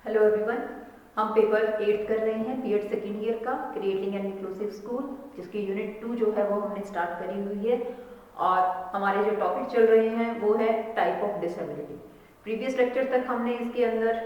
Hello everyone. हम paper 8 कर रहे हैं बीएड सेकेंड ईयर का क्रिएटिंग एन इंक्लूसिव स्कूल, जिसकी यूनिट 2 जो है वो हमने स्टार्ट करी हुई है। और हमारे जो टॉपिक चल रहे हैं वो है type of disability. Previous lecture तक हमने इसके अंदर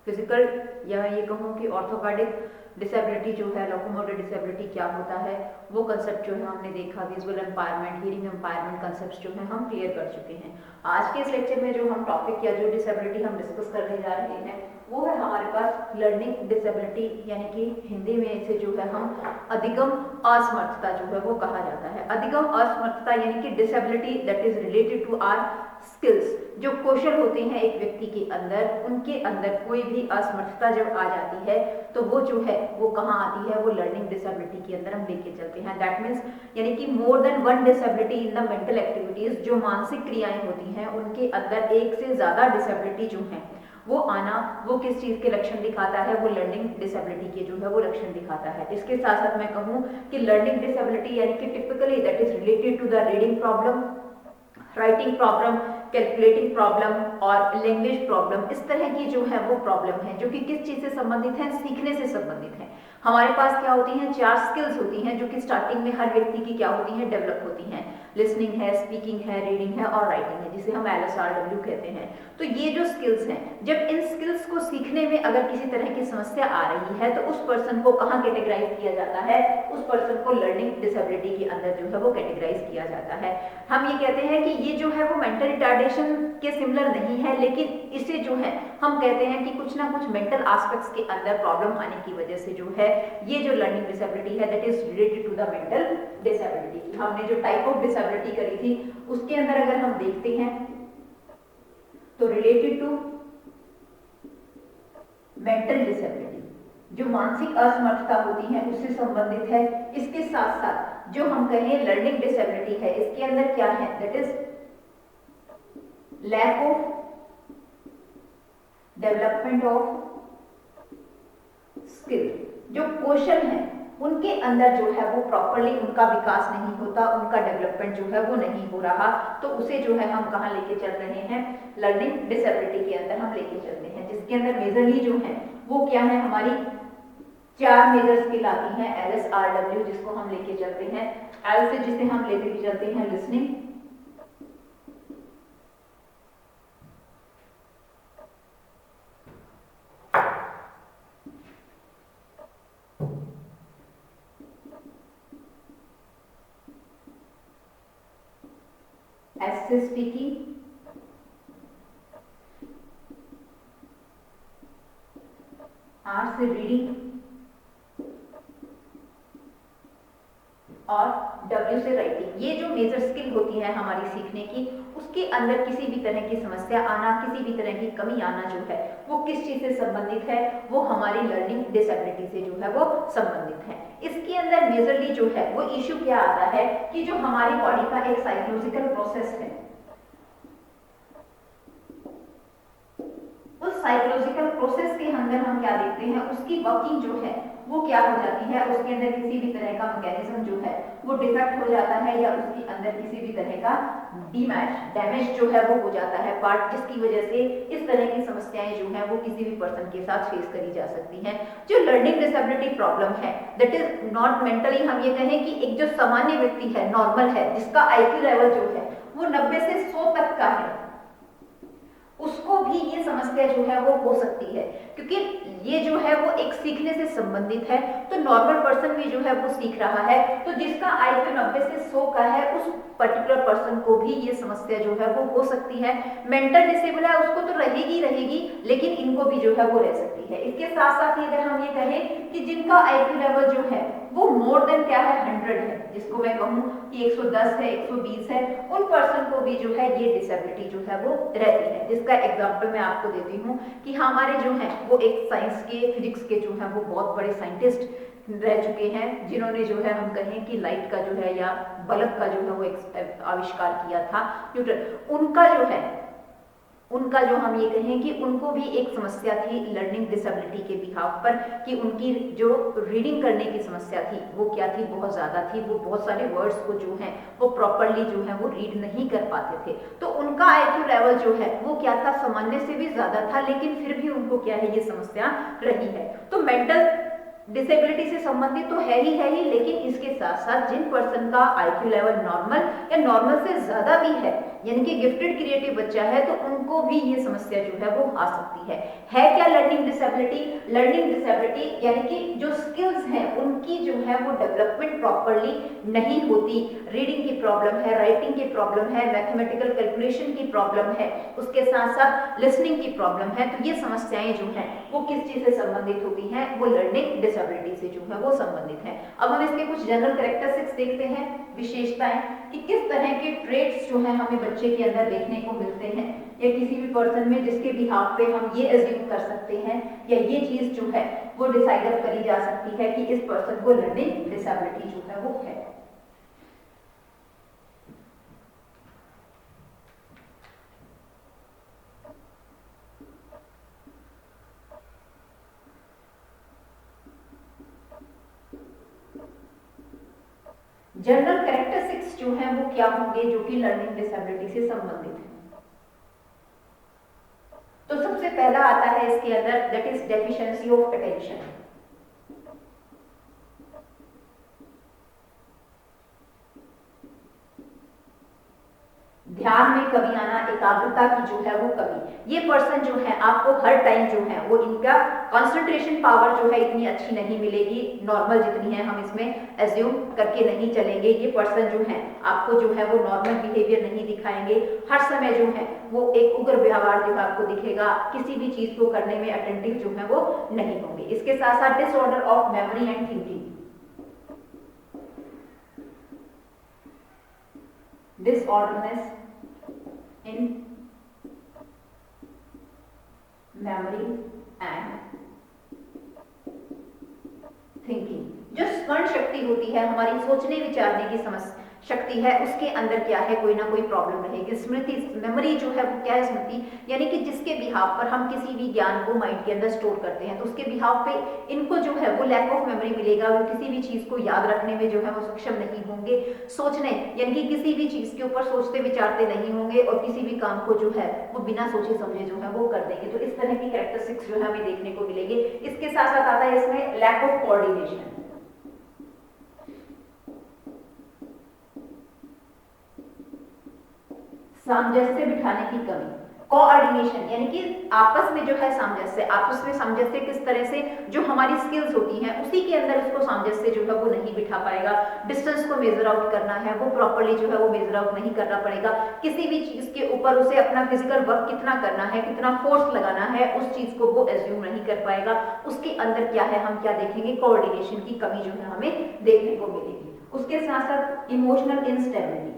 फिजिकल या ये कहूँ कि ऑर्थोपेडिक डिसेबिलिटी जो है, लोकोमोटर डिसेबिलिटी क्या होता है, वो कंसेप्ट जो है हमने देखा। विजुअल एम्पायरमेंट, हियरिंग एम्पायरमेंट कंसेप्ट जो है हम क्लियर कर चुके हैं। आज के इस लेक्चर में जो हम टॉपिक या जो डिसेबिलिटी हम डिस्कस करने जा रहे हैं वो है हमारे पास लर्निंग डिसेबिलिटी, यानी कि हिंदी में इसे जो है हम अधिगम असमर्थता जो है वो कहा जाता है। अधिगम असमर्थता यानी कि disability that is related to our skills. जो कौशल होते हैं एक व्यक्ति के अंदर, उनके अंदर कोई भी असमर्थता जब आ जाती है तो वो जो है वो कहाँ आती है, वो लर्निंग डिसेबिलिटी के अंदर हम लेके चलते हैं। दैट मीन्स यानी कि more than one disability in the mental activities. जो मानसिक क्रियाएं होती हैं उनके अंदर एक से ज्यादा डिसेबिलिटी जो है वो आना, वो किस चीज के लक्षण दिखाता है, वो लर्निंग डिसेबिलिटी के जो है वो लक्षण दिखाता है। इसके साथ साथ मैं कहूँ कि लर्निंग डिसेबिलिटी यानी कि typically that is related to the reading problem, writing problem, calculating problem और लैंग्वेज प्रॉब्लम। इस तरह की जो है वो प्रॉब्लम है जो कि किस चीज से संबंधित है, सीखने से संबंधित है। हमारे पास क्या होती हैं, 4 स्किल्स होती हैं जो कि स्टार्टिंग में हर व्यक्ति की क्या होती हैं, डेवलप होती हैं। लिसनिंग है, स्पीकिंग है, रीडिंग है और राइटिंग है, जिसे हम LSRW कहते हैं। तो ये जो स्किल्स हैं, जब इन स्किल्स को सीखने में अगर किसी तरह की समस्या आ रही है तो उस पर्सन को कहाँ कैटेगराइज किया जाता है, उस पर्सन को लर्निंग डिसेबिलिटी के अंदर जो है वो कैटेगराइज किया जाता है। हम ये कहते हैं कि ये जो है वो मेंटल रिटार्डेशन के सिमिलर नहीं है, लेकिन इसे जो है हम कहते हैं कि कुछ ना कुछ मेंटल एस्पेक्ट्स के अंदर प्रॉब्लम आने की वजह से जो है ये जो लर्निंग डिसेबिलिटी है that is related to the mental disability. हमने जो टाइप ऑफ डिसेबिलिटी करी थी उसके अंदर अगर हम देखते हैं तो रिलेटेड टू मेंटल डिसेबिलिटी, जो मानसिक असमर्थता होती है उससे संबंधित है। इसके साथ साथ जो हम कहें लर्निंग डिसेबिलिटी है, इसके अंदर क्या है, that is lack of development of skill. जो कौशल है उनके अंदर जो है वो प्रॉपरली उनका विकास नहीं होता, उनका डेवलपमेंट जो है वो नहीं हो रहा, तो उसे जो है हम कहाँ लेके चल रहे हैं, लर्निंग डिसेबिलिटी के अंदर हम लेके चल रहे हैं। जिसके अंदर मेजरली जो है वो क्या है, हमारी 4 मेजर स्किल आती हैं LSRW, जिसको हम लेके चलते हैं। L से जिसे हम लेके चलते हैं लिसनिंग, S से स्पीकिंग, R से रीडिंग और W से राइटिंग। ये जो मेजर स्किल होती है हमारी सीखने की, उसके अंदर किसी भी तरह की समस्या आना, किसी भी तरह की कमी आना जो है वो किस चीज से संबंधित है, वो हमारी लर्निंग डिसेबिलिटी से जो है वो संबंधित है। इसके अंदर मेजरली जो है वो इश्यू क्या आता है कि जो हमारी बॉडी का एक साइकोलॉजिकल प्रोसेस है, उस साइकोलॉजिकल प्रोसेस के अंदर हम क्या देखते हैं, उसकी वर्किंग जो है वो क्या हो जाती है, उसके अंदर किसी भी तरह का मैकेनिज्म जो है वो डिफेक्ट हो जाता है, या उसके अंदर किसी भी तरह का डैमेज जो है वो हो जाता है पार्ट, जिसकी वजह से इस तरह की समस्याएं जो है वो किसी भी पर्सन के साथ फेस करी जा सकती हैं। जो लर्निंग डिसेबिलिटी प्रॉब्लम है दैट इज नॉट मेंटली, हम ये कहें कि एक जो सामान्य व्यक्ति है, नॉर्मल है, जिसका IQ लेवल जो है वो 90 से 100 तक का है, उसको भी ये समस्या जो है वो हो सकती है, क्योंकि ये जो है वो एक सीखने से संबंधित है। तो नॉर्मल पर्सन भी जो है वो सीख रहा है, तो जिसका IQ 90 से 100 का है उस पर्टिकुलर पर्सन को भी ये समस्या जो है वो हो सकती है। मेंटल डिसेबल है उसको तो रहेगी रहेगी, लेकिन इनको भी जो है वो रह सकती है। इसके साथ साथ ही अगर हम ये कहें कि जिनका IQ लेवल जो है वो मोर देन क्या है, 100 है, जिसको मैं कहूँ कि 110 है, 120 है, उन पर्सन को भी जो है ये डिसेबिलिटी जो है वो रहती है। जिसका एग्जाम्पल मैं आपको देती हूँ कि हमारे जो है वो एक साइंस के, फिजिक्स के जो है वो बहुत बड़े साइंटिस्ट रह चुके हैं, जिन्होंने जो है हम कहें कि लाइट का जो है या बल्ब का जो है वो आविष्कार किया था, न्यूटन। उनका जो है उनका जो हम ये कहें कि उनको भी एक समस्या थी लर्निंग डिसेबिलिटी के बिहाफ पर, कि उनकी जो रीडिंग करने की समस्या थी वो क्या थी, बहुत ज़्यादा थी। वो बहुत सारे वर्ड्स को जो है वो प्रॉपरली जो है वो रीड नहीं कर पाते थे। तो उनका IQ लेवल जो है वो क्या था, सामान्य से भी ज़्यादा था, लेकिन फिर भी उनको क्या है, ये समस्या रही है। तो मेंटल डिसेबिलिटी से संबंधित तो है ही, लेकिन इसके साथ साथ जिन पर्सन का IQ लेवल नॉर्मल या नॉर्मल से ज्यादा भी है, यानी कि गिफ्टेड क्रिएटिव बच्चा है, तो उनको भी ये समस्या जो है वो आ सकती है क्या लर्निंग डिसेबिलिटी? लर्निंग डिसेबिलिटी यानी कि जो स्किल्स हैं उनकी जो है वो डेवलपमेंट प्रॉपरली नहीं होती। रीडिंग की प्रॉब्लम है, राइटिंग की प्रॉब्लम है, मैथमेटिकल कैलकुलेशन की प्रॉब्लम है, उसके साथ साथ लिसनिंग की प्रॉब्लम है। तो ये समस्याएं जो हैं वो किस चीज से संबंधित होती हैं, वो लर्निंग डिसेबिलिटी से जो है वो संबंधित है। अब हम इसके कुछ जनरल कैरेक्टरिस्टिक्स देखते हैं, विशेषताएं, कि किस तरह के ट्रेट्स जो है हमें बच्चे के अंदर देखने को मिलते हैं, या किसी भी पर्सन में जिसके बिहाफ पे हम ये एज्यूम कर सकते हैं या ये चीज जो है वो डिसाइड करी जा सकती है कि इस पर्सन को लर्निंग डिसेबिलिटी जो है वो है। जनरल कैरेक्टरिस्टिक्स जो हैं वो क्या होंगे जो कि लर्निंग डिसेबिलिटी से संबंधित है? तो सबसे पहला आता है इसके अंदर, that is deficiency of attention. ध्यान में कमी आना, एकाग्रता की जो है वो कमी। ये पर्सन जो है आपको हर टाइम जो है वो इनका कंसंट्रेशन पावर जो है इतनी अच्छी नहीं मिलेगी, नॉर्मल जितनी है हम इसमें एज्यूम करके नहीं चलेंगे। ये पर्सन जो है आपको जो है वो नॉर्मल बिहेवियर नहीं दिखाएंगे, हर समय जो है वो एक उग्र व्यवहार जो है आपको दिखेगा, किसी भी चीज को करने में अटेंटिव जो है वो नहीं होंगे। इसके साथ साथ disorder of memory and thinking, disorderness in memory and thinking। जो स्मरण शक्ति होती है, हमारी सोचने विचारने की समझ शक्ति है, उसके अंदर क्या है, कोई ना कोई प्रॉब्लम रहेगी। स्मृति, मेमोरी जो है वो क्या है, स्मृति, यानी कि जिसके बिहाफ पर हम किसी भी ज्ञान को माइंड के अंदर स्टोर करते हैं, तो उसके बिहाफ पे इनको जो है वो लैक ऑफ मेमोरी मिलेगा, वो किसी भी चीज को याद रखने में जो है वो सक्षम नहीं होंगे। सोचने यानी कि किसी भी चीज के ऊपर सोचते विचारते नहीं होंगे, और किसी भी काम को जो है वो बिना सोचे समझे जो है वो कर देंगे। तो इस तरह की कैरेक्टरिस्टिक्स जो है हमें देखने को मिलेंगे। इसके साथ साथ आता है इसमें लैक ऑफ कोऑर्डिनेशन, सामंजस्य बिठाने की कमी। कोऑर्डिनेशन यानी कि आपस में जो है सामंजस्य, आपस में सामंजस्य किस तरह से, जो हमारी स्किल्स होती हैं उसी के अंदर उसको सामंजस्य जो है वो नहीं बिठा पाएगा। डिस्टेंस को मेजर आउट करना है, वो प्रॉपर्ली जो है वो मेजर आउट नहीं करना पड़ेगा। किसी भी चीज के ऊपर उसे अपना फिजिकल वर्क कितना करना है, कितना फोर्स लगाना है, उस चीज को वो एज्यूम नहीं कर पाएगा। उसके अंदर क्या है, हम क्या देखेंगे, कोऑर्डिनेशन की कमी जो है हमें देखने को मिलेगी। उसके साथ साथ इमोशनल इंस्टेबिलिटी,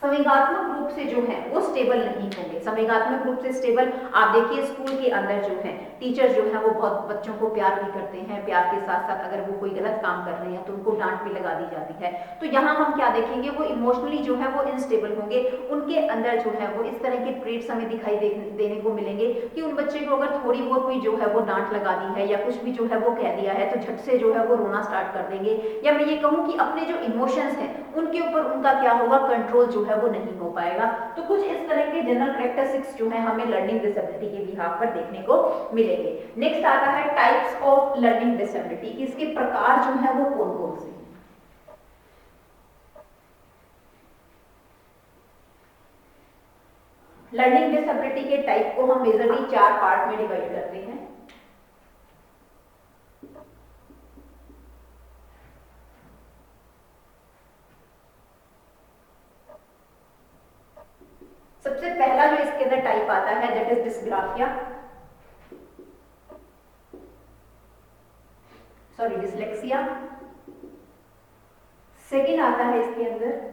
संवेगात्मक रूप से जो है वो स्टेबल नहीं होंगे। संवेगात्मक रूप से स्टेबल, आप देखिए स्कूल के अंदर जो है टीचर जो है वो बहुत बच्चों को प्यार भी करते हैं, प्यार के साथ साथ अगर वो कोई गलत काम कर रहे हैं तो उनको डांट भी लगा दी जाती है। तो यहाँ हम क्या देखेंगे, वो इमोशनली जो है वो इनस्टेबल होंगे। उनके अंदर जो है वो इस तरह के ट्रेट्स हमें दिखाई देने को मिलेंगे कि उन बच्चे को अगर थोड़ी बहुत भी जो है वो डांट लगा दी है या कुछ भी जो है वो कह दिया है तो झट से जो है वो रोना स्टार्ट कर देंगे, या मैं ये कहूँ कि अपने जो इमोशंस हैं उनके ऊपर उनका क्या होगा, कंट्रोल जो है वो नहीं हो पाएगा। तो कुछ इस तरह के जनरल कैरेक्टरिस्टिक्स जो है हमें लर्निंग डिसेबिलिटी के बिहाफ पर देखने को मिलेंगे। नेक्स्ट आता है टाइप्स ऑफ लर्निंग डिसेबिलिटी, इसके प्रकार जो है वो कौन कौन से हैं। लर्निंग डिसेबिलिटी के टाइप को हम मेजरली 4 पार्ट में डिवाइड करते हैं। सबसे पहला जो इसके अंदर टाइप आता है that is dysgraphia, sorry dyslexia. Second आता है इसके अंदर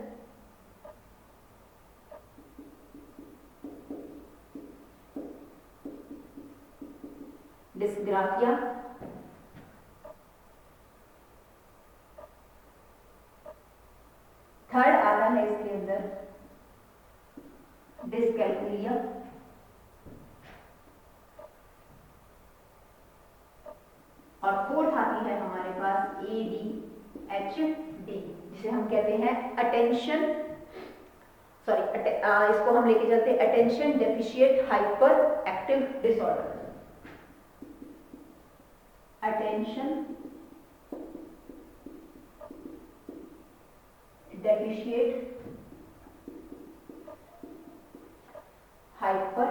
डिस्ग्राफिया, है इसके अंदर डिस्कैल्कुलिया, और फोर्थ आती है हमारे पास ADHD, जिसे हम कहते हैं अटेंशन, इसको हम लेके चलते हैं attention deficient hyper active disorder, attention deficient hyper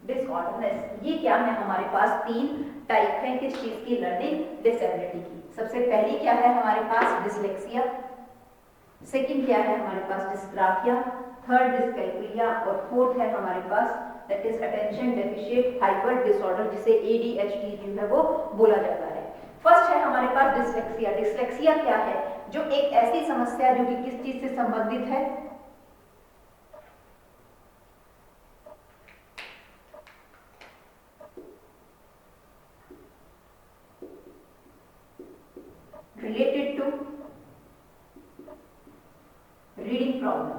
disorderness. ये क्या है, हमारे पास 3 टाइप है किस चीज की, लर्निंग डिसेबिलिटी की। सबसे पहली क्या है हमारे पास, डिसलेक्सिया, सेकंड क्या है हमारे पास, डिस्ग्राफिया, थर्ड डिस्कैल्कुलिया, और फोर्थ है हमारे पास that is attention deficient hyper disorder, जिसे ADHD जो है वो बोला जाता है। फर्स्ट है हमारे पास डिसलेक्सिया। डिसलेक्सिया क्या है, जो एक ऐसी समस्या जो कि किस चीज से संबंधित है, रिलेटेड टू रीडिंग प्रॉब्लम।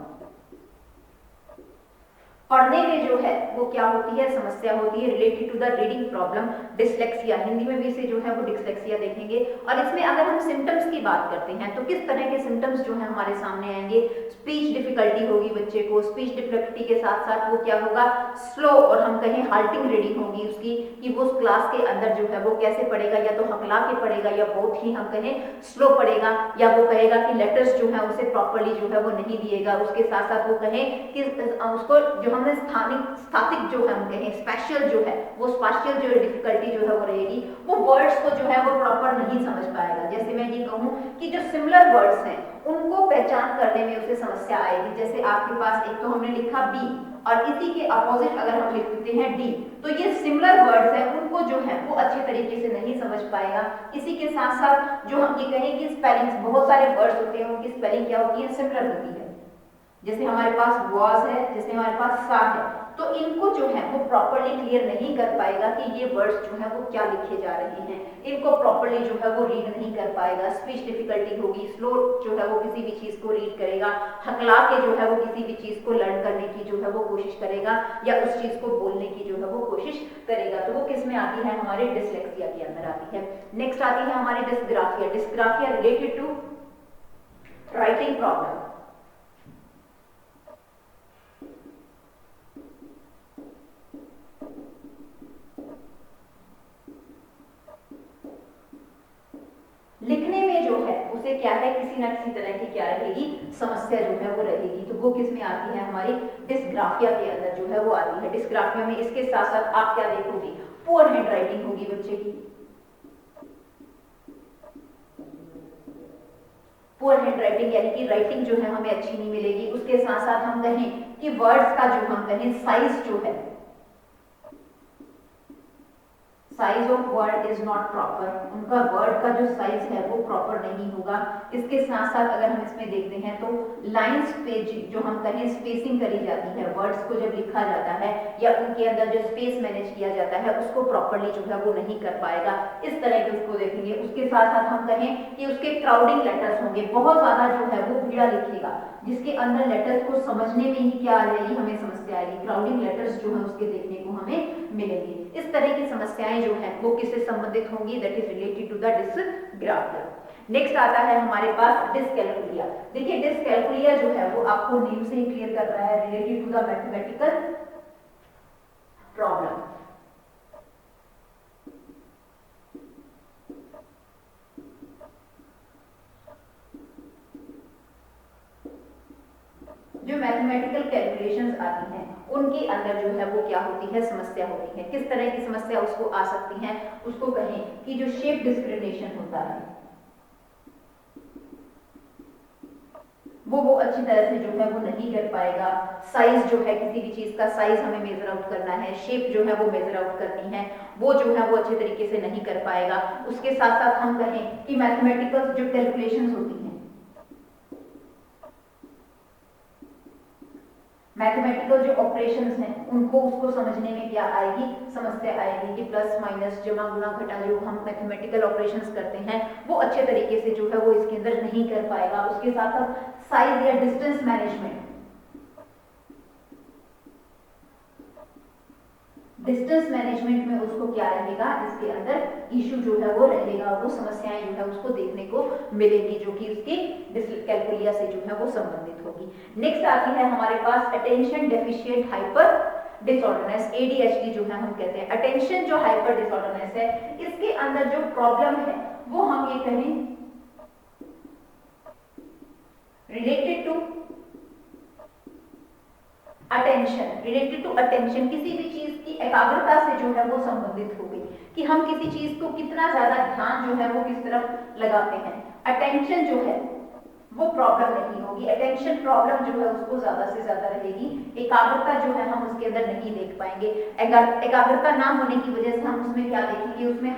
पढ़ने में जो है वो क्या होती है, समस्या होती है related to the reading problem, dyslexia. Hindi में भी इसे जो है वो डिसलेक्सिया देखेंगे। और इसमें अगर हम सिम्टम्स की बात करते हैं तो किस तरह के सिम्टम्स जो है हमारे सामने आएंगे, स्पीच डिफिकल्टी होगी बच्चे को, स्पीच डिफिकल्टी के साथ साथ वो क्या होगा, स्लो और हम कहें हाल्टिंग रीडिंग होगी उसकी, कि वो क्लास के अंदर जो है वो कैसे पढ़ेगा, या तो हकला के पढ़ेगा या बहुत ही हम कहें स्लो पढ़ेगा, या वो कहेगा कि लेटर्स जो है उसे प्रॉपर्ली जो है वो नहीं दिएगा। उसके साथ साथ वो कहें कि उसको जो हमने स्थातिक जो है हम कहें स्पेशल जो है वो स्पेशल जो डिफिकल्टी जो है वो रहेगी, वो वर्ड्स को जो है वो प्रॉपर नहीं समझ पाएगा। जैसे मैं ये कहूँ कि जो सिमिलर वर्ड्स हैं उनको पहचान करने में उसे समस्या आएगी। जैसे आपके पास एक तो हमने लिखा बी और इसी के अपोजिट अगर हम लिख देते हैं डी, तो ये सिमिलर वर्ड्स हैं, उनको जो है वो अच्छे तरीके से नहीं समझ पाएगा। इसी के साथ साथ जो हम ये कहें कि स्पेलिंग्स, बहुत सारे वर्ड्स होते हैं उनकी स्पेलिंग क्या होती है, सिमिलर होती है। जैसे हमारे पास वॉज है, जैसे हमारे पास सा है, तो इनको जो है वो प्रॉपर्ली क्लियर नहीं कर पाएगा कि ये वर्ड्स जो है वो क्या लिखे जा रहे हैं, इनको प्रॉपर्ली जो है वो रीड नहीं कर पाएगा। स्पीच डिफिकल्टी होगी, स्लो जो है वो किसी भी चीज को रीड करेगा, हकला के जो है वो किसी भी चीज को लर्न करने की जो है वो कोशिश करेगा, या उस चीज को बोलने की जो है वो कोशिश करेगा। तो वो किस में आती है, हमारे डिसलेक्सिया के अंदर आती है। नेक्स्ट आती है हमारी dysgraphia. Dysgraphia related to writing problem. लिखने में जो है उसे क्या है, किसी ना किसी तरह की क्या रहेगी, समस्या जो है वो रहेगी। तो वो किस में आती है, हमारी डिस्ग्राफिया के अंदर जो है वो आती है। डिस्ग्राफिया में इसके साथ साथ आप क्या देखोगे, पुअर हैंड राइटिंग होगी बच्चे की, पुअर हैंड राइटिंग यानी कि राइटिंग जो है हमें अच्छी नहीं मिलेगी। उसके साथ साथ हम कहें कि वर्ड्स का जो हम कहें साइज जो है, size of word is not proper, उनका वर्ड का जो साइज है वो प्रॉपर नहीं होगा। इसके साथ साथ अगर हम इसमें देखते हैं तो लाइन स्पेसिंग जो हम कहें स्पेसिंग करी जाती है, वर्ड्स को जब लिखा जाता है या उनके अंदर जो स्पेस मैनेज किया जाता है उसको प्रॉपरली जो है वो नहीं कर पाएगा। इस तरह के उसको देखेंगे। उसके साथ साथ हम कहें कि उसके क्राउडिंग लेटर्स होंगे, बहुत ज्यादा जो है वो भीड़ा लिखेगा, जिसके अंदर लेटर्स को समझने में ही क्या आ जाएगी, हमें समस्या आएगी। क्राउडिंग लेटर्स जो है उसके देखने को हमें मिलेंगे। इस तरह की समस्याएं जो है वो किससे संबंधित होंगी, that is related to the dysgraphia. Next आता है हमारे पास डिस्कैल्कुलिया। देखिए डिस्कैल्कुलिया जो है वो आपको नेम से ही क्लियर कर रहा है, related to the mathematical problem. जो मैथमेटिकल कैलकुलेशंस आती हैं उनके अंदर जो है वो क्या होती है, समस्या होती है। किस तरह की समस्या उसको आ सकती है, उसको कहें कि जो शेप डिस्क्रिमिनेशन होता है वो अच्छी तरह से जो है वो नहीं कर पाएगा। साइज जो है किसी भी चीज का साइज हमें मेजर आउट करना है, शेप जो है वो मेजर आउट करनी है, वो जो है वो अच्छे तरीके से नहीं कर पाएगा। उसके साथ साथ हम कहें कि मैथमेटिकल जो कैलकुलेशंस होती हैं, मैथमेटिकल जो ऑपरेशंस हैं उनको उसको समझने में क्या आएगी, समस्या आएगी कि प्लस माइनस जमा गुणा घटा जो हम मैथमेटिकल ऑपरेशंस करते हैं वो अच्छे तरीके से जो है वो इसके अंदर नहीं कर पाएगा। उसके साथ साथ साइज या डिस्टेंस मैनेजमेंट, डिस्टेंस मैनेजमेंट में उसको क्या रहेगा, इसके अंदर इशू जो है वो रहेगा, वो समस्याएं जो है उसको देखने को मिलेगी जो कि उसकी कैलकुलिया से जो है वो संबंधित होगी। नेक्स्ट आती है हमारे पास attention deficient hyper disorderness, ADHD जो है हम कहते हैं। अटेंशन जो हाइपर डिसऑर्डरनेस है इसके अंदर जो प्रॉब्लम है वो हम ये कहें related to attention, related to attention, किसी भी चीज की एकाग्रता से जो है वो संबंधित हो गई कि हम किसी चीज को कितना ज्यादा ध्यान जो है वो किस तरफ लगाते हैं। अटेंशन जो है वो प्रॉब्लम नहीं होगी, अटेंशन प्रॉब्लम जो है उसको ज्यादा से ज्यादा रहेगी। एकाग्रता जो है हम उसके अंदर नहीं देख पाएंगे। एकाग्रता ना होने की वजह से हम उसमें क्या देखेंगे, उसमें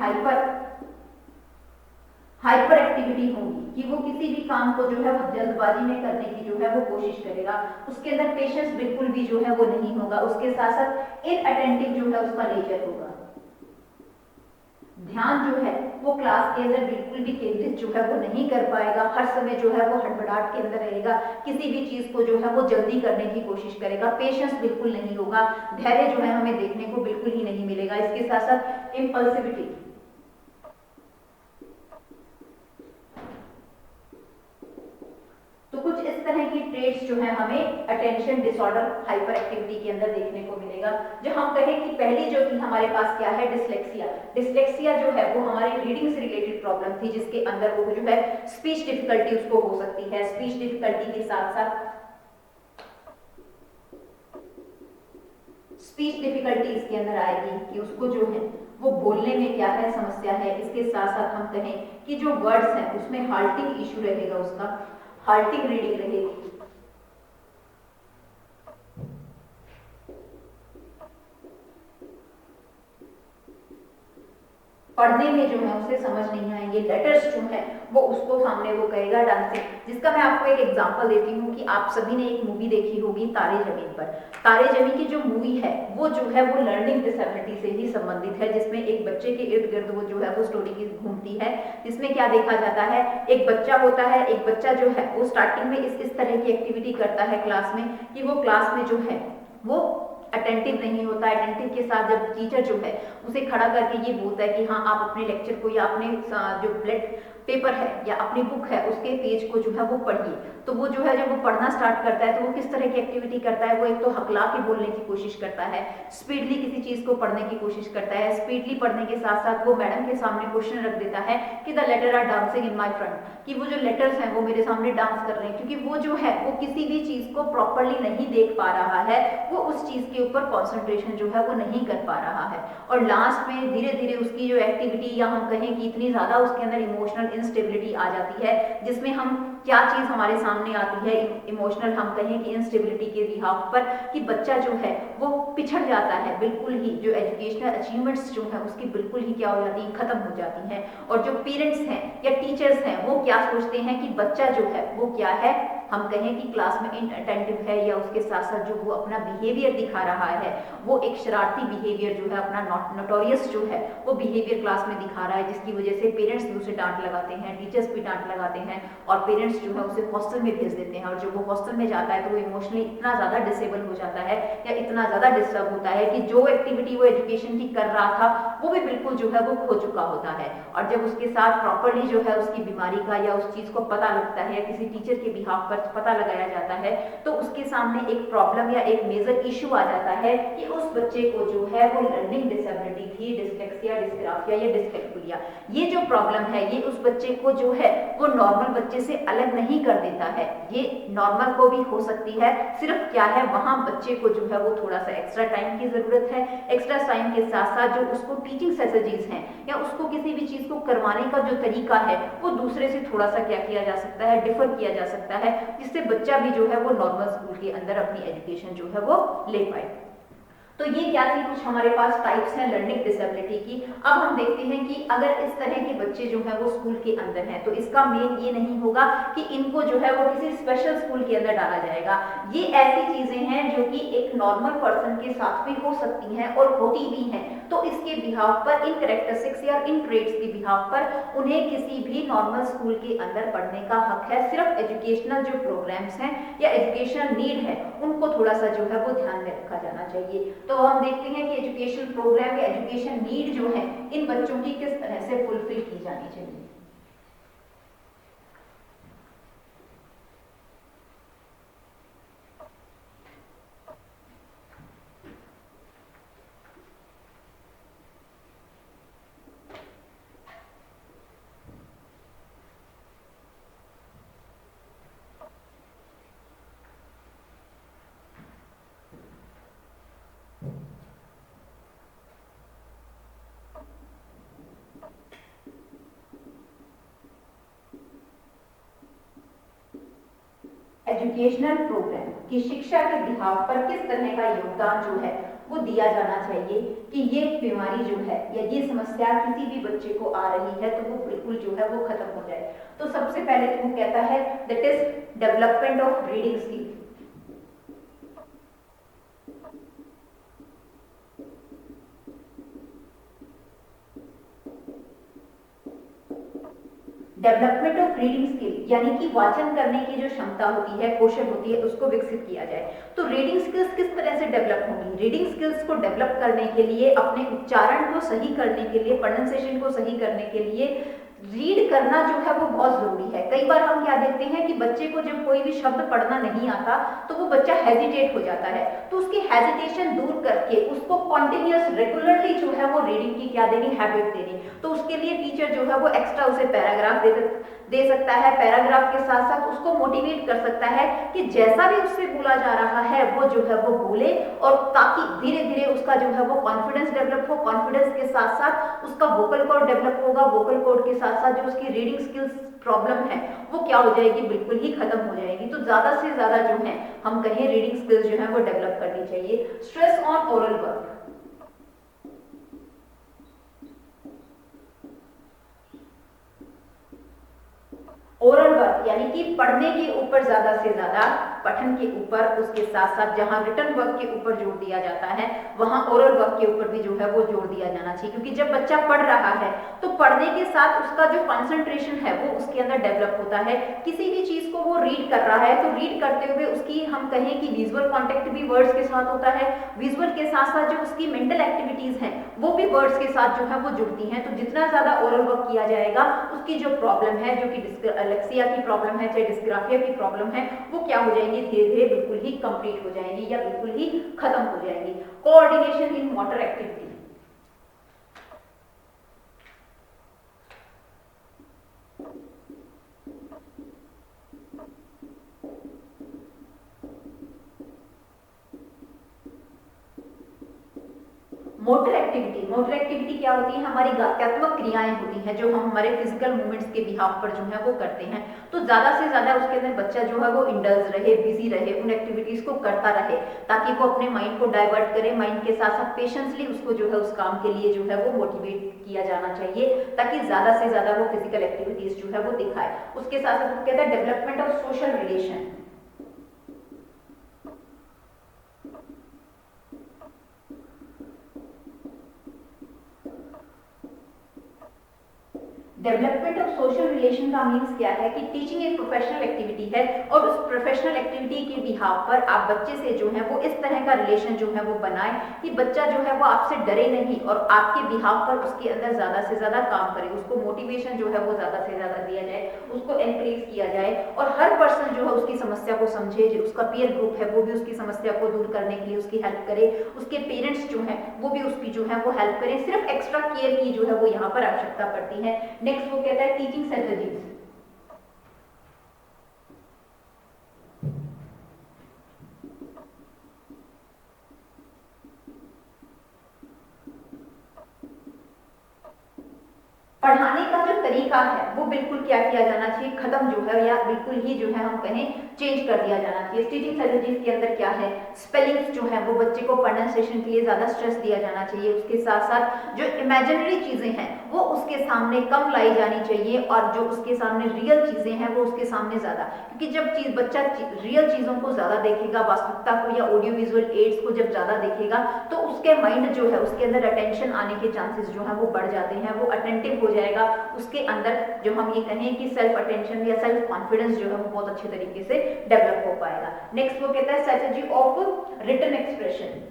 हाइपर एक्टिविटी होगी कि वो किसी भी काम को जो है वो जल्दबाजी में करने की जो है वो कोशिश करेगा। उसके अंदर पेशेंस बिल्कुल भी जो है वो नहीं होगा। उसके साथ साथ इनअटेंटिव जो है उसका नेचर होगा। ध्यान जो है वो क्लास के अंदर बिल्कुल भी केंद्रित जो है वो नहीं कर पाएगा। हर समय जो है वो हड़बड़ाहट के अंदर रहेगा, किसी भी चीज को जो है वो जल्दी करने की कोशिश करेगा। पेशेंस बिल्कुल नहीं होगा, धैर्य जो है हमें देखने को बिल्कुल ही नहीं मिलेगा। इसके साथ साथ इम्पल्सिविटी, तो कुछ इस तरह की ट्रेड्स जो है हमें अटेंशन डिसऑर्डर हाइपर एक्टिविटी के अंदर देखने को मिलेगा। जो हम कहें कि पहली जो थी हमारे पास क्या है, डिसलेक्सिया। डिसलेक्सिया जो है वो हमारे रीडिंग से रिलेटेड प्रॉब्लम थी जिसके अंदर वो जो है स्पीच डिफिकल्टी उसको हो सकती है। स्पीच डिफिकल्टी के साथ साथ स्पीच डिफिकल्टी इसके अंदर आएगी कि उसको जो है वो बोलने में क्या है समस्या है। इसके साथ साथ हम कहें कि जो वर्ड्स हैं उसमें हाल्टिंग इशू रहेगा, उसका हाल्टिंग रीडिंग रहेगी। पढ़ने में जो है उसे समझ नहीं आएंगे। लेटर्स जो है वो उसको सामने वो कहेगा डांसिंग, जिसका मैं आपको एक एग्जांपल देती हूँ कि आप सभी ने एक मूवी देखी होगी तारे जमीन पर। तारे जमीन की जो मूवी है वो जो है वो लर्निंग डिसेबिलिटी से ही संबंधित है, जिसमें एक बच्चे के इर्द गिर्द वो जो है वो स्टोरी की घूमती है। जिसमें क्या देखा जाता है, एक बच्चा होता है, एक बच्चा जो है वो स्टार्टिंग में इस तरह की एक्टिविटी करता है क्लास में कि वो क्लास में जो है वो अटेंटिव नहीं होता। अटेंटिव के साथ जब टीचर जो है उसे खड़ा करके ये बोलता है कि हाँ आप अपने लेक्चर को या अपने जो ब्लैक पेपर है या अपनी बुक है उसके पेज को जो है वो पढ़िए, तो वो जो है जब वो पढ़ना स्टार्ट करता है तो वो किस तरह की एक्टिविटी करता है, वो एक तो हकला के बोलने की कोशिश करता है, स्पीडली किसी चीज को पढ़ने की कोशिश करता है। स्पीडली पढ़ने के साथ साथ वो मैडम के सामने क्वेश्चन रख देता है कि the letter are dancing in my front, कि वो जो लेटर्स हैं वो मेरे सामने डांस कर रहे हैं, क्योंकि वो जो है वो किसी भी चीज को प्रॉपरली नहीं देख पा रहा है, वो उस चीज के ऊपर कॉन्सेंट्रेशन जो है वो नहीं कर पा रहा है। और लास्ट में धीरे धीरे उसकी जो एक्टिविटी या हम कहें कि इतनी ज्यादा उसके अंदर इमोशनल इंस्टेबिलिटी आ जाती है, जिसमें हम क्या चीज हमारे सामने आती है, इमोशनल हम कहें कि इंस्टेबिलिटी के बिहाफ पर, कि बच्चा जो है वो पिछड़ जाता है, बिल्कुल ही जो एजुकेशनल अचीवमेंट्स जो है उसकी बिल्कुल ही क्या हो जाती है, खत्म हो जाती हैं। और जो पेरेंट्स हैं या टीचर्स हैं वो क्या सोचते हैं कि बच्चा जो है वो क्या है, हम कहें कि क्लास में इनअटेंटिव है, या उसके साथ साथ जो वो अपना बिहेवियर दिखा रहा है वो एक शरारती बिहेवियर जो है, अपना नोटोरियस जो है वो बिहेवियर क्लास में दिखा रहा है, जिसकी वजह से पेरेंट्स भी उसे डांट लगाते हैं, टीचर्स भी डांट लगाते हैं, और पेरेंट्स जो है उसे हॉस्टल में भेज देते हैं। और जब वो हॉस्टल में जाता है तो वो इमोशनली इतना ज्यादा डिसेबल हो जाता है या इतना ज्यादा डिस्टर्ब होता है कि जो एक्टिविटी वो एजुकेशन की कर रहा था वो भी बिल्कुल जो है वो खो चुका होता है। और जब उसके साथ प्रॉपरली जो है उसकी बीमारी का या उस चीज को पता लगता है या किसी टीचर के बिहाफ पर पता लगाया जाता है, तो उसके सामने एक प्रॉब्लम या एक मेजर इशू आ जाता है कि उस बच्चे को जो है वो लर्निंग डिसेबिलिटी थी, डिस्लेक्सिया, डिस्ग्राफिया या डिस्कैलकुलिया, ये जो प्रॉब्लम है ये उस बच्चे को जो है वो नॉर्मल बच्चे से अलग नहीं कर देता है। ये नॉर्मल को भी हो सकती है, सिर्फ क्या है वहां बच्चे को जो है वो थोड़ा सा एक्स्ट्रा टाइम की जरूरत है। एक्स्ट्रा टाइम के साथ साथ जो उसको टीचिंग स्ट्रेटजीज हैं या उसको किसी भी चीज को करवाने का जो तरीका है वो दूसरे से थोड़ा सा क्या किया जा सकता है, डिफर किया जा सकता है, जिससे बच्चा भी जो है वो नॉर्मल स्कूल के अंदर अपनी एजुकेशन जो है वो ले पाए। तो ये क्या थी, कुछ हमारे पास टाइप्स हैं लर्निंग डिसेबिलिटी की। अब हम देखते हैं कि अगर इस तरह के बच्चे जो है वो स्कूल के अंदर हैं, तो इसका मेन ये नहीं होगा कि इनको जो है वो किसी स्पेशल स्कूल के अंदर डाला जाएगा। ये ऐसी चीजें हैं जो कि एक नॉर्मल पर्सन के साथ भी हो सकती हैं और होती भी हैं। तो इसके बिहाव पर, इन कैरेक्टरिस्टिक्स या इन ट्रेड्स के बिहाव पर उन्हें किसी भी नॉर्मल स्कूल के अंदर पढ़ने का हक है। सिर्फ एजुकेशनल जो प्रोग्राम्स हैं या एजुकेशनल नीड है उनको थोड़ा सा जो है वो ध्यान में रखा जाना चाहिए। तो हम देखते हैं कि एजुकेशन प्रोग्राम या एजुकेशन नीड जो है इन बच्चों की किस तरह से फुलफिल की जानी चाहिए। एजुकेशनल प्रोग्राम की शिक्षा के बिहाव पर किस तरह का योगदान जो है वो दिया जाना चाहिए कि ये बीमारी जो है या ये समस्या किसी भी बच्चे को आ रही है तो वो बिल्कुल जो है वो खत्म हो जाए। तो सबसे पहले तो वो कहता है that is development of reading skill. Development of reading skill यानी कि वाचन करने की जो क्षमता होती है, कौशल होती है, उसको विकसित किया जाए। तो रीडिंग स्किल्स किस तरह से डेवलप होंगी? रीडिंग स्किल्स को डेवलप करने के लिए, अपने उच्चारण को सही करने के लिए, प्रोनाउंसिएशन को सही करने के लिए रीड करना जो है वो बहुत जरूरी है। कई बार हम क्या देखते हैं कि बच्चे को जब कोई भी शब्द पढ़ना नहीं आता तो वो बच्चा हेजिटेट हो जाता है। तो उसकी हेजिटेशन दूर करके उसको कॉन्टिन्यूअस रेगुलरली जो है वो रीडिंग की क्या देनी, हैबिट देनी। तो उसके लिए टीचर जो है वो एक्स्ट्रा उसे पैराग्राफ दे सकता है। पैराग्राफ के साथ साथ उसको मोटिवेट कर सकता है कि जैसा भी उससे बोला जा रहा है वो जो है वो बोले, और ताकि धीरे धीरे उसका जो है वो कॉन्फिडेंस डेवलप हो। कॉन्फिडेंस के साथ साथ उसका वोकल कॉर्ड डेवलप होगा। वोकल कॉर्ड के साथ साथ जो उसकी रीडिंग स्किल्स प्रॉब्लम है वो क्या हो जाएगी, बिल्कुल ही खत्म हो जाएगी। तो ज्यादा से ज्यादा जो है हम कहें रीडिंग स्किल्स जो है वो डेवलप करनी चाहिए। Stress on oral work. Oral work यानी कि पढ़ने के ऊपर ज्यादा से ज्यादा, पठन के ऊपर, उसके साथ साथ जहां रिटन वर्क के ऊपर जोर दिया जाता है वहां ओरल वर्क के ऊपर भी जो है वो जोर दिया जाना चाहिए। क्योंकि जब बच्चा पढ़ रहा है तो पढ़ने के साथ उसका जो कंसंट्रेशन है वो उसके अंदर डेवलप होता है। किसी भी चीज को वो रीड कर रहा है तो रीड करते हुए उसकी, हम कहें कि विजुअल कॉन्टेक्ट भी वर्ड्स के साथ होता है। विजुअल के साथ साथ जो उसकी मेंटल एक्टिविटीज हैं वो भी वर्ड्स के साथ जो है वो जुड़ती हैं। तो जितना ज्यादा ओरल वर्क किया जाएगा उसकी जो प्रॉब्लम है, जो कि एलेक्सिया की प्रॉब्लम है, चाहे डिस्ग्राफिया की प्रॉब्लम है, वो क्या हो जाएंगी, धीरे धीरे बिल्कुल ही कंप्लीट हो जाएंगी या बिल्कुल ही खत्म हो जाएंगी। Coordination in motor activity. Motor activity, motor activity क्या होती है, हमारी गात्यात्मक क्रियाएं होती हैं जो हम हमारे फिजिकल मूवमेंट्स के बिहाफ पर जो है वो करते हैं। तो ज्यादा से ज्यादा उसके अंदर बच्चा जो है वो इंडल्ज रहे, बिजी रहे, उन एक्टिविटीज को करता रहे ताकि वो अपने माइंड को डाइवर्ट करे। माइंड के साथ साथ पेशेंसली उसको जो है उस काम के लिए जो है वो मोटिवेट किया जाना चाहिए ताकि ज्यादा से ज्यादा वो फिजिकल एक्टिविटीज जो है वो दिखाए। उसके साथ साथ वो कहता है development of social relation. Development of social relation का मीन्स क्या है कि टीचिंग एक प्रोफेशनल एक्टिविटी है और उस प्रोफेशनल एक्टिविटी के बिहाफ पर आप बच्चे से जो है वो इस तरह का रिलेशन जो है वो बनाए कि बच्चा जो है वो आपसे डरे नहीं और आपके बिहाफ पर उसके अंदर ज्यादा से ज्यादा काम करे। उसको मोटिवेशन जो है वो ज्यादा से ज्यादा दिया जाए, उसको एनकरेज किया जाए और हर पर्सन जो है उसकी समस्या को समझे। जो उसका पीयर ग्रुप है वो भी उसकी समस्या को दूर करने के लिए उसकी हेल्प करे। उसके पेरेंट्स जो है वो भी उसकी जो है वो हेल्प करें। सिर्फ एक्स्ट्रा केयर की जो है वो यहाँ पर आवश्यकता पड़ती है। नेक्स्ट वो कहता है टीचिंग स्ट्रेटजीज। पढ़ाने का जो तरीका तरीका है वो बिल्कुल क्या किया जाना चाहिए, खत्म जो है या बिल्कुल ही जो है हम कहें चेंज कर दिया जाना चाहिए। टीचिंग स्ट्रेटजीज के अंदर क्या है, स्पेलिंग्स जो है वो बच्चे को प्रोनाउंसिएशन के लिए ज्यादा स्ट्रेस दिया जाना चाहिए। उसके साथ साथ जो इमेजिनरी चीजें हैं वो उसके सामने कम लाई जानी चाहिए और जो उसके सामने रियल चीजें हैं वो उसके सामने ज्यादा, क्योंकि जब बच्चा रियल चीजों को ज्यादा देखेगा, वास्तविकता को या ऑडियो विजुअल एड्स को जब ज्यादा देखेगा तो उसके माइंड जो है उसके अंदर अटेंशन आने के चांसेस जो है वो बढ़ जाते हैं, वो अटेंटिव हो जाएगा। उसके अंदर जो हम ये कहें कि सेल्फ अटेंशन या सेल्फ कॉन्फिडेंस जो है वो बहुत अच्छे तरीके से डेवलप हो पाएगा। नेक्स्ट वो कहता है स्ट्रेटजी ऑफ रिटन एक्सप्रेशन।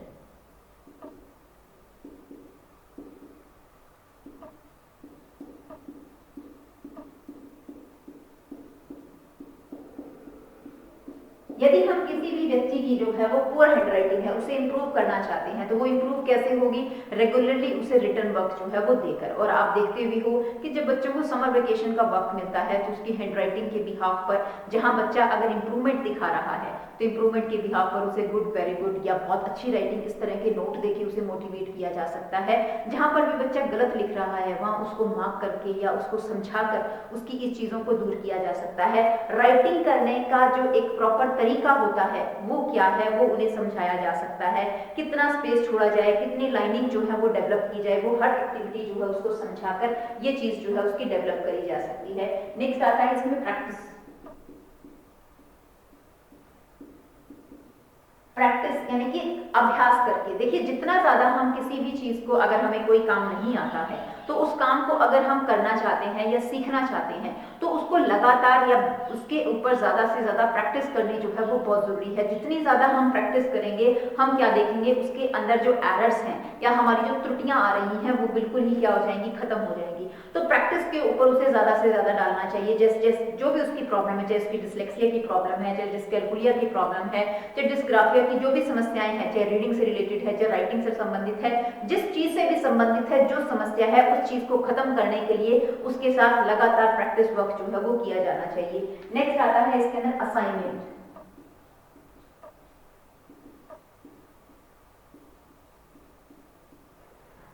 यदि हम किसी भी व्यक्ति की जो है वो पुअर हैंडराइटिंग है उसे इंप्रूव करना चाहते हैं तो वो इंप्रूव कैसे होगी, रेगुलरली उसे रिटर्न वर्क जो है वो देकर। और आप देखते भी हो कि जब बच्चों को समर वेकेशन का वक्त मिलता है तो उसकी हैंडराइटिंग के बिहाफ पर जहां बच्चा अगर इंप्रूवमेंट दिखा रहा है तो इंप्रूवमेंट के बिहाफ पर उसे गुड, वेरी गुड या बहुत अच्छी राइटिंग इस तरह के नोट देके उसे मोटिवेट किया जा सकता है। जहां पर भी बच्चा गलत लिख रहा है वहां उसको मार्क करके या उसको समझाकर उसकी इस चीजों को दूर किया जा सकता है। राइटिंग करने का जो एक प्रॉपर तरीका होता है वो क्या है वो उन्हें समझाया जा सकता है। कितना स्पेस छोड़ा जाए, कितनी लाइनिंग जो है वो डेवलप की जाए, वो हर एक्टिविटी जो है उसको समझाकर ये चीज जो है उसकी डेवलप करी जा सकती है। नेक्स्ट आता है इसमें प्रैक्टिस। प्रैक्टिस यानी कि अभ्यास करके। देखिए जितना ज्यादा हम किसी भी चीज को, अगर हमें कोई काम नहीं आता है तो उस काम को अगर हम करना चाहते हैं या सीखना चाहते हैं तो उसको लगातार या उसके ऊपर ज्यादा से ज्यादा प्रैक्टिस करनी जो है वो बहुत जरूरी है। जितनी ज्यादा हम प्रैक्टिस करेंगे हम क्या देखेंगे, उसके अंदर जो एरर्स हैं या हमारी जो त्रुटियां आ रही हैं वो बिल्कुल ही क्या हो जाएंगी, खत्म हो जाएंगी। तो प्रैक्टिस के ऊपर उसे ज्यादा से ज्यादा डालना चाहिए। जैसे जो भी उसकी प्रॉब्लम है, चाहे उसकी डिसलेक्सिया की प्रॉब्लम है, चाहे डिस्कैल्कुलिया की प्रॉब्लम है, चाहे डिस्ग्राफिया की जो भी समस्याएं हैं, चाहे रीडिंग से रिलेटेड है, चाहे राइटिंग से संबंधित है, जिस चीज से भी संबंधित है जो समस्या है उस चीज को खत्म करने के लिए उसके साथ लगातार प्रैक्टिस वर्क जो है वो किया जाना चाहिए। नेक्स्ट आता है इसके अंदर असाइनमेंट।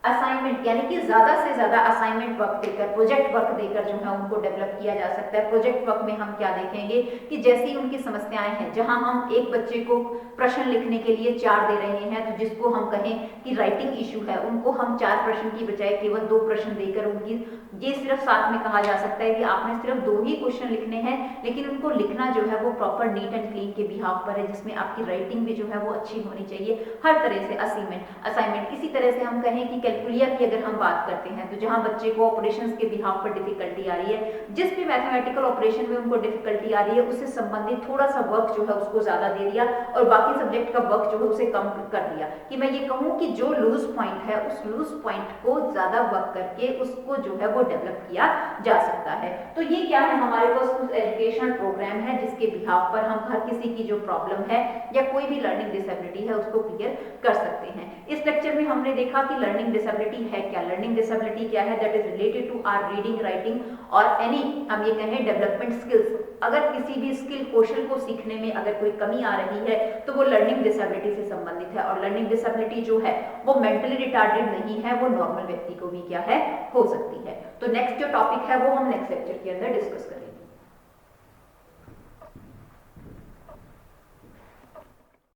असाइनमेंट यानी कि ज्यादा से ज्यादा असाइनमेंट वर्क देकर, प्रोजेक्ट वर्क देकर जो है उनको डेवलप किया जा सकता है। प्रोजेक्ट वर्क में हम क्या देखेंगे कि जैसी उनकी समस्याएं हैं, जहां हम एक बच्चे को प्रश्न लिखने के लिए 4 दे रहे हैं तो जिसको हम कहें कि राइटिंग इशू है उनको हम 4 प्रश्न की बजाय केवल 2 प्रश्न देकर उनकी ये सिर्फ साथ में कहा जा सकता है कि आपने सिर्फ 2 ही क्वेश्चन लिखने हैं, लेकिन उनको लिखना जो है वो प्रॉपर नीट एंड क्लीन के बिहाफ पर है, जिसमें आपकी राइटिंग भी जो है वो अच्छी होनी चाहिए हर तरह से। असाइनमेंट इसी तरह से हम कहें कि कैलकुलिया की अगर हम बात करते हैं तो जहां बच्चे को ऑपरेशंस के बिहाफ पर डिफिकल्टी आ रही है, जिस भी मैथमेटिकल ऑपरेशन में उनको डिफिकल्टी आ रही है उससे संबंधित थोड़ा सा वर्क जो है उसको ज्यादा दे दिया और बाकी सब्जेक्ट का वर्क जो है उसे कम कर दिया। कि मैं ये कहूं कि जो लूज पॉइंट है उस लूज पॉइंट को ज्यादा वर्क करके उसको जो है वो डेवलप किया जा सकता है। तो ये क्या है, हमारे पास कुछ एजुकेशनल प्रोग्राम है जिसके बिहाफ पर हम हर किसी की जो प्रॉब्लम है या कोई भी लर्निंग डिसेबिलिटी है उसको क्लियर कर सकते हैं। इस लेक्चर में हमने देखा कि लर्निंग डिसेबिलिटी है क्या। लर्निंग डिसेबिलिटी क्या है, that is related to our reading, writing और एनी हम ये कहें डेवलपमेंट स्किल्स। अगर किसी भी स्किल, कौशल को सीखने में अगर कोई कमी आ रही है तो वो लर्निंग डिसेबिलिटी से संबंधित है। और लर्निंग डिसेबिलिटी जो है वो मेंटली रिटार्डेड नहीं है, वो नॉर्मल व्यक्ति को भी क्या है हो सकती है। तो नेक्स्ट जो टॉपिक है वो हम नेक्स्ट लेक्चर के अंदर डिस्कस करेंगे।